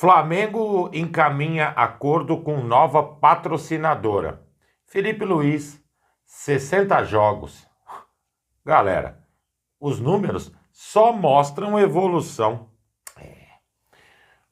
Flamengo encaminha acordo com nova patrocinadora. Felipe Luiz, 60 jogos. Galera, os números só mostram evolução.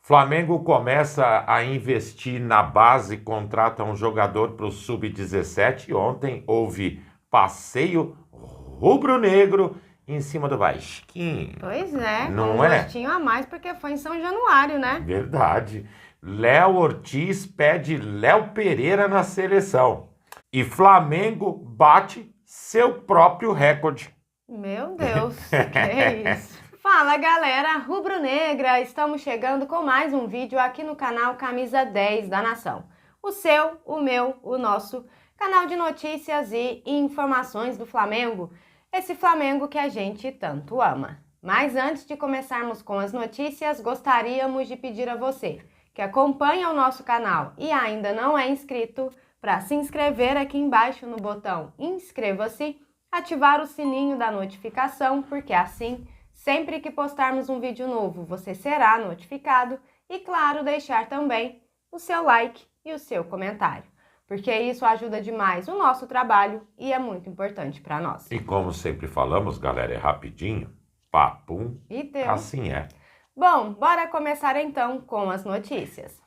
Flamengo começa a investir na base, contrata um jogador para o Sub-17. Ontem houve passeio rubro-negro em cima do Vasquinho. Pois é, não com um é? gostinho a mais porque foi em São Januário, né? Verdade. Léo Ortiz pede Léo Pereira na seleção. E Flamengo bate seu próprio recorde. Meu Deus, que isso? Fala galera, rubro-negra, estamos chegando com mais um vídeo aqui no canal Camisa 10 da Nação. O seu, o meu, o nosso canal de notícias e informações do Flamengo. Esse Flamengo que a gente tanto ama. Mas antes de começarmos com as notícias, gostaríamos de pedir a você que acompanha o nosso canal e ainda não é inscrito, para se inscrever aqui embaixo no botão inscreva-se, ativar o sininho da notificação, porque assim, sempre que postarmos um vídeo novo, você será notificado e, claro, deixar também o seu like e o seu comentário, porque isso ajuda demais o nosso trabalho e é muito importante para nós. E como sempre falamos, galera, é rapidinho, papum, E deu. assim é. Bom, bora começar então com as notícias.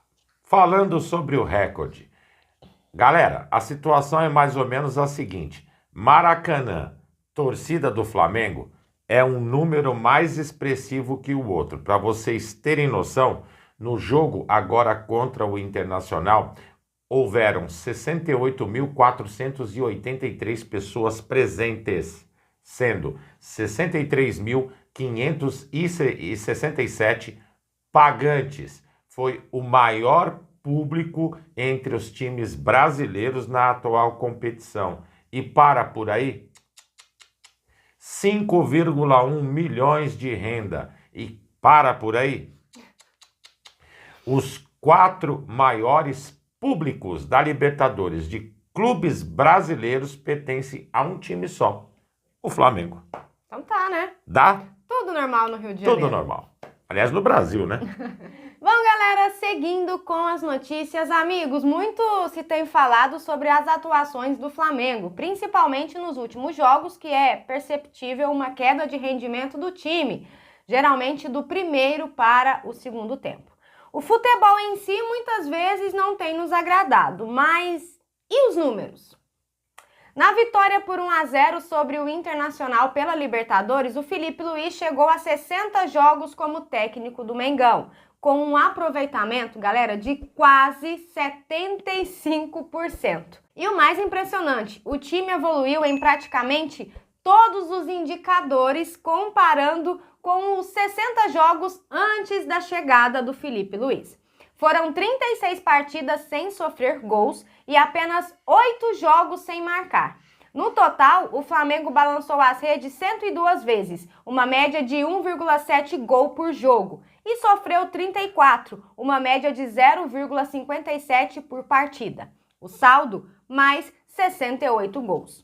Falando sobre o recorde. Galera, a situação é mais ou menos a seguinte. Maracanã, torcida do Flamengo, é um número mais expressivo que o outro. Para vocês terem noção, no jogo agora contra o Internacional, houveram 68.483 pessoas presentes, sendo 63.567 pagantes. Foi o maior público entre os times brasileiros na atual competição. E para por aí, 5,1 milhões de renda. E para por aí, os 4 maiores públicos da Libertadores de clubes brasileiros pertencem a um time só, o Flamengo. Então tá, né? Dá? Tudo normal no Rio de Janeiro. Tudo normal. Aliás, no Brasil, né? Bom, galera, seguindo com as notícias, amigos, muito se tem falado sobre as atuações do Flamengo, principalmente nos últimos jogos, que é perceptível uma queda de rendimento do time, geralmente do primeiro para o segundo tempo. O futebol em si muitas vezes não tem nos agradado, mas e os números? Na vitória por 1-0 sobre o Internacional pela Libertadores, o Felipe Luiz chegou a 60 jogos como técnico do Mengão, com um aproveitamento, galera, de quase 75%. E o mais impressionante, o time evoluiu em praticamente todos os indicadores, comparando com os 60 jogos antes da chegada do Felipe Luiz. Foram 36 partidas sem sofrer gols e apenas 8 jogos sem marcar. No total, o Flamengo balançou as redes 102 vezes, uma média de 1,7 gol por jogo, e sofreu 34, uma média de 0,57 por partida. O saldo, mais 68 gols.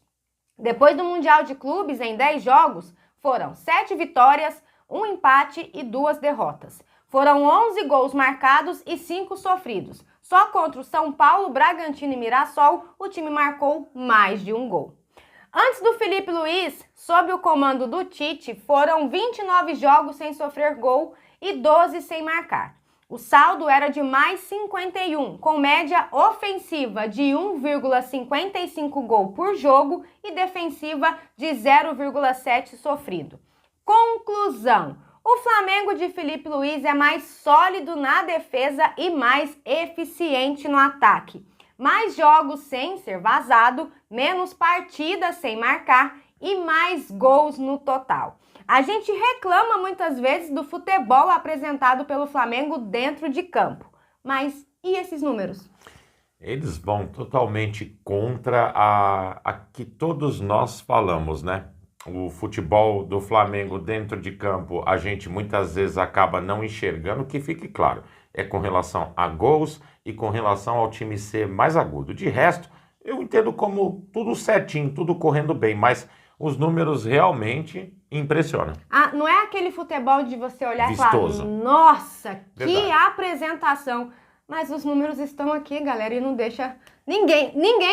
Depois do Mundial de Clubes, em 10 jogos, foram 7 vitórias, 1 empate e 2 derrotas. Foram 11 gols marcados e 5 sofridos. Só contra o São Paulo, Bragantino e Mirassol, o time marcou mais de 1 gol. Antes do Felipe Luiz, sob o comando do Tite, foram 29 jogos sem sofrer gol e 12 sem marcar. O saldo era de mais 51, com média ofensiva de 1,55 gol por jogo e defensiva de 0,7 sofrido. Conclusão: o Flamengo de Felipe Luiz é mais sólido na defesa e mais eficiente no ataque. Mais jogos sem ser vazado, menos partidas sem marcar e mais gols no total. A gente reclama muitas vezes do futebol apresentado pelo Flamengo dentro de campo. Mas e esses números? Eles vão totalmente contra a que todos nós falamos, né? O futebol do Flamengo dentro de campo, a gente muitas vezes acaba não enxergando, que fique claro, é com relação a gols e com relação ao time ser mais agudo. De resto, eu entendo como tudo certinho, tudo correndo bem, mas os números realmente impressionam. Ah, não é aquele futebol de você olhar Vistoso. e falar, nossa, que Verdade. apresentação. Mas os números estão aqui, galera, e não deixa ninguém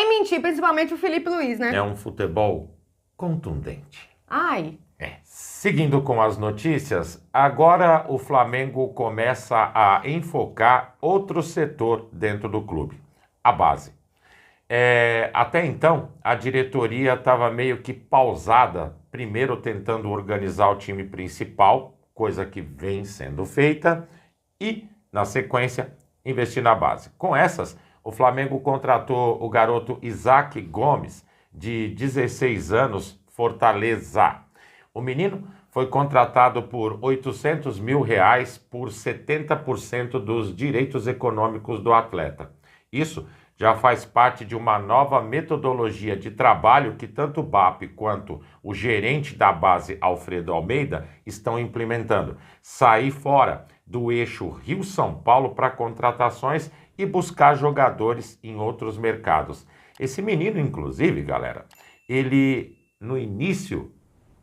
mentir, principalmente o Filipe Luiz, né? É um futebol contundente. Ai, Seguindo com as notícias, agora o Flamengo começa a enfocar outro setor dentro do clube, a base. Até então, a diretoria estava meio que pausada, primeiro tentando organizar o time principal, coisa que vem sendo feita, e, na sequência, investir na base. Com essas, o Flamengo contratou o garoto Isaac Gomes, de 16 anos, Fortaleza. O menino foi contratado por R$800 mil por 70% dos direitos econômicos do atleta. Isso já faz parte de uma nova metodologia de trabalho que tanto o BAP quanto o gerente da base, Alfredo Almeida, estão implementando. Sair fora do eixo Rio-São Paulo para contratações e buscar jogadores em outros mercados. Esse menino, inclusive, galera, ele no início,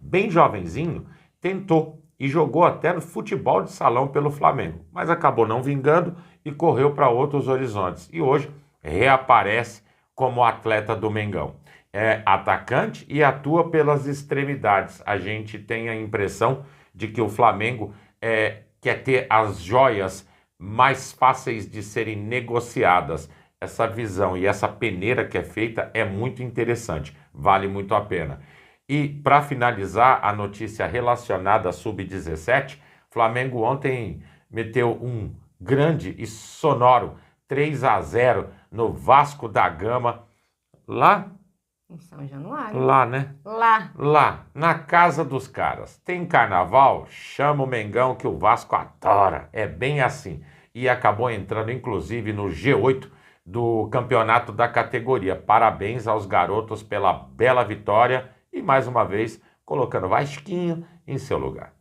bem jovenzinho, tentou e jogou até no futebol de salão pelo Flamengo, mas acabou não vingando e correu para outros horizontes. E hoje reaparece como atleta do Mengão. É atacante e atua pelas extremidades. A gente tem a impressão de que o Flamengo quer ter as joias mais fáceis de serem negociadas. Essa visão e essa peneira que é feita é muito interessante, vale muito a pena. E para finalizar a notícia relacionada à Sub-17, Flamengo ontem meteu um grande e sonoro 3-0 no Vasco da Gama, lá em São Januário. Lá, né? Lá, na casa dos caras. Tem carnaval? Chama o Mengão que o Vasco adora. É bem assim. E acabou entrando, inclusive, no G8 do campeonato da categoria. Parabéns aos garotos pela bela vitória e, mais uma vez, colocando Vasquinho em seu lugar.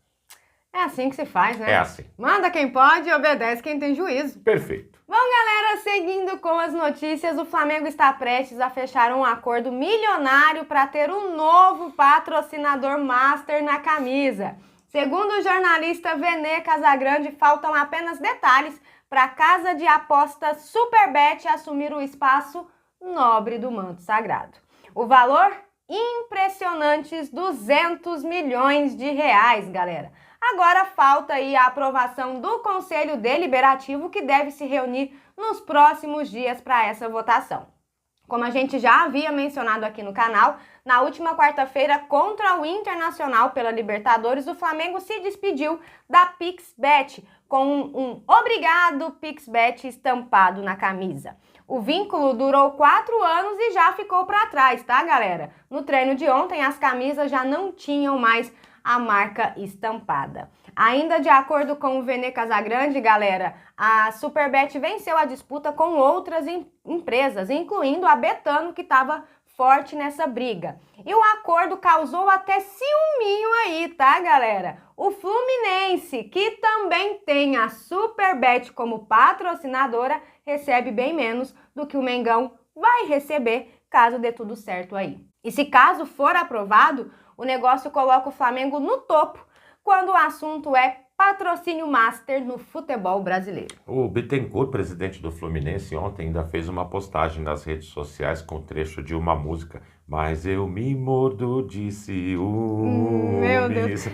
É assim que se faz, né? É assim. Manda quem pode e obedece quem tem juízo. Perfeito. Bom, galera, seguindo com as notícias, o Flamengo está prestes a fechar um acordo milionário para ter um novo patrocinador master na camisa. Segundo o jornalista Vene Casagrande, faltam apenas detalhes para a casa de apostas Superbet assumir o espaço nobre do manto sagrado. O valor? Impressionantes R$200 milhões, galera. Agora falta aí a aprovação do Conselho Deliberativo, que deve se reunir nos próximos dias para essa votação. Como a gente já havia mencionado aqui no canal, na última quarta-feira, contra o Internacional pela Libertadores, o Flamengo se despediu da PixBet com um obrigado PixBet estampado na camisa. O vínculo durou 4 anos e já ficou para trás, tá, galera? No treino de ontem, as camisas já não tinham mais a marca estampada. Ainda de acordo com o Vene Casagrande, galera, a Superbet venceu a disputa com outras empresas, incluindo a Betano, que estava forte nessa briga. E o acordo causou até ciúminho aí, tá, galera? O Fluminense, que também tem a Superbet como patrocinadora, recebe bem menos do que o Mengão vai receber caso dê tudo certo aí. E se caso for aprovado, o negócio coloca o Flamengo no topo quando o assunto é patrocínio master no futebol brasileiro. O Bittencourt, presidente do Fluminense, ontem ainda fez uma postagem nas redes sociais com trecho de uma música. Mas eu me mordo de ciúme. Meu Deus.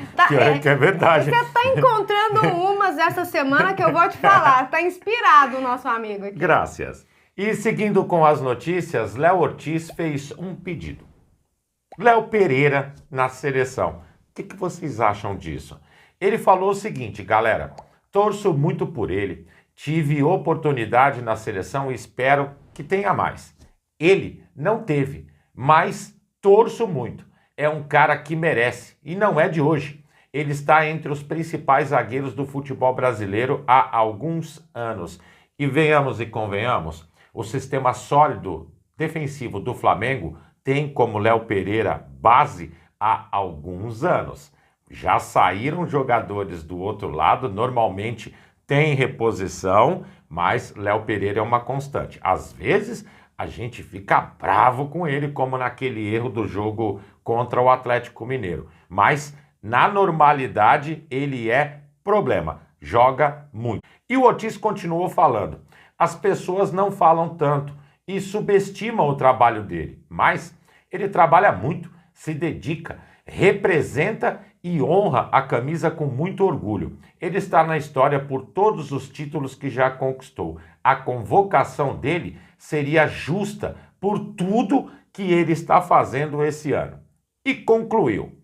Que é verdade. Você tá encontrando umas essa semana que eu vou te falar. Tá inspirado o nosso amigo aqui. Graças. E seguindo com as notícias, Léo Ortiz fez um pedido. Léo Pereira na seleção. O que vocês acham disso? Ele falou o seguinte, galera, torço muito por ele, tive oportunidade na seleção e espero que tenha mais. Ele não teve, mas torço muito. É um cara que merece e não é de hoje. Ele está entre os principais zagueiros do futebol brasileiro há alguns anos. E venhamos e convenhamos, o sistema sólido defensivo do Flamengo tem como Léo Pereira base há alguns anos. Já saíram jogadores do outro lado, normalmente tem reposição, mas Léo Pereira é uma constante. Às vezes a gente fica bravo com ele, como naquele erro do jogo contra o Atlético Mineiro. Mas, na normalidade, ele é problema. Joga muito. E o Otis continuou falando. As pessoas não falam tanto e subestimam o trabalho dele. Mas ele trabalha muito, se dedica, representa e honra a camisa com muito orgulho. Ele está na história por todos os títulos que já conquistou. A convocação dele seria justa por tudo que ele está fazendo esse ano. E concluiu: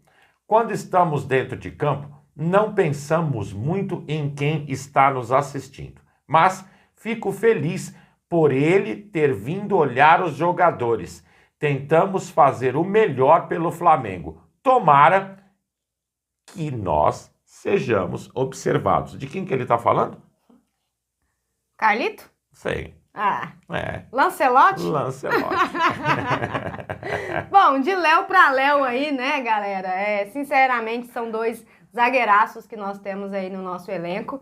quando estamos dentro de campo, não pensamos muito em quem está nos assistindo, mas fico feliz por ele ter vindo olhar os jogadores. Tentamos fazer o melhor pelo Flamengo. Tomara que nós sejamos observados. De quem que ele está falando? Carlito? Sei. Ah. É. Lancelotti? Lancelotti. Bom, de Léo para Léo aí, né, galera? Sinceramente, são dois zagueiraços que nós temos aí no nosso elenco.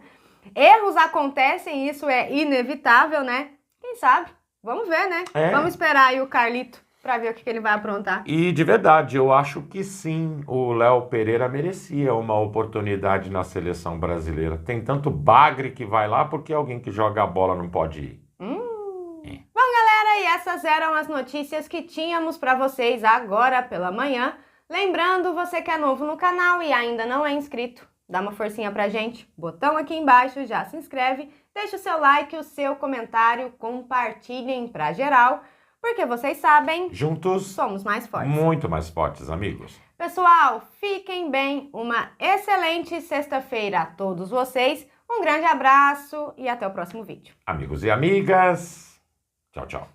Erros acontecem, isso é inevitável, né? Quem sabe? Vamos ver, né? Vamos esperar aí o Carlito para ver o que ele vai aprontar. E de verdade, eu acho que sim, o Léo Pereira merecia uma oportunidade na seleção brasileira. Tem tanto bagre que vai lá, porque alguém que joga a bola não pode ir. Bom, galera, e essas eram as notícias que tínhamos para vocês agora pela manhã. Lembrando, você que é novo no canal e ainda não é inscrito, dá uma forcinha pra gente, botão aqui embaixo, já se inscreve, deixa o seu like, o seu comentário, compartilhem pra geral, porque vocês sabem, juntos somos mais fortes. Muito mais fortes, amigos. Pessoal, fiquem bem, uma excelente sexta-feira a todos vocês, um grande abraço e até o próximo vídeo. Amigos e amigas, tchau, tchau.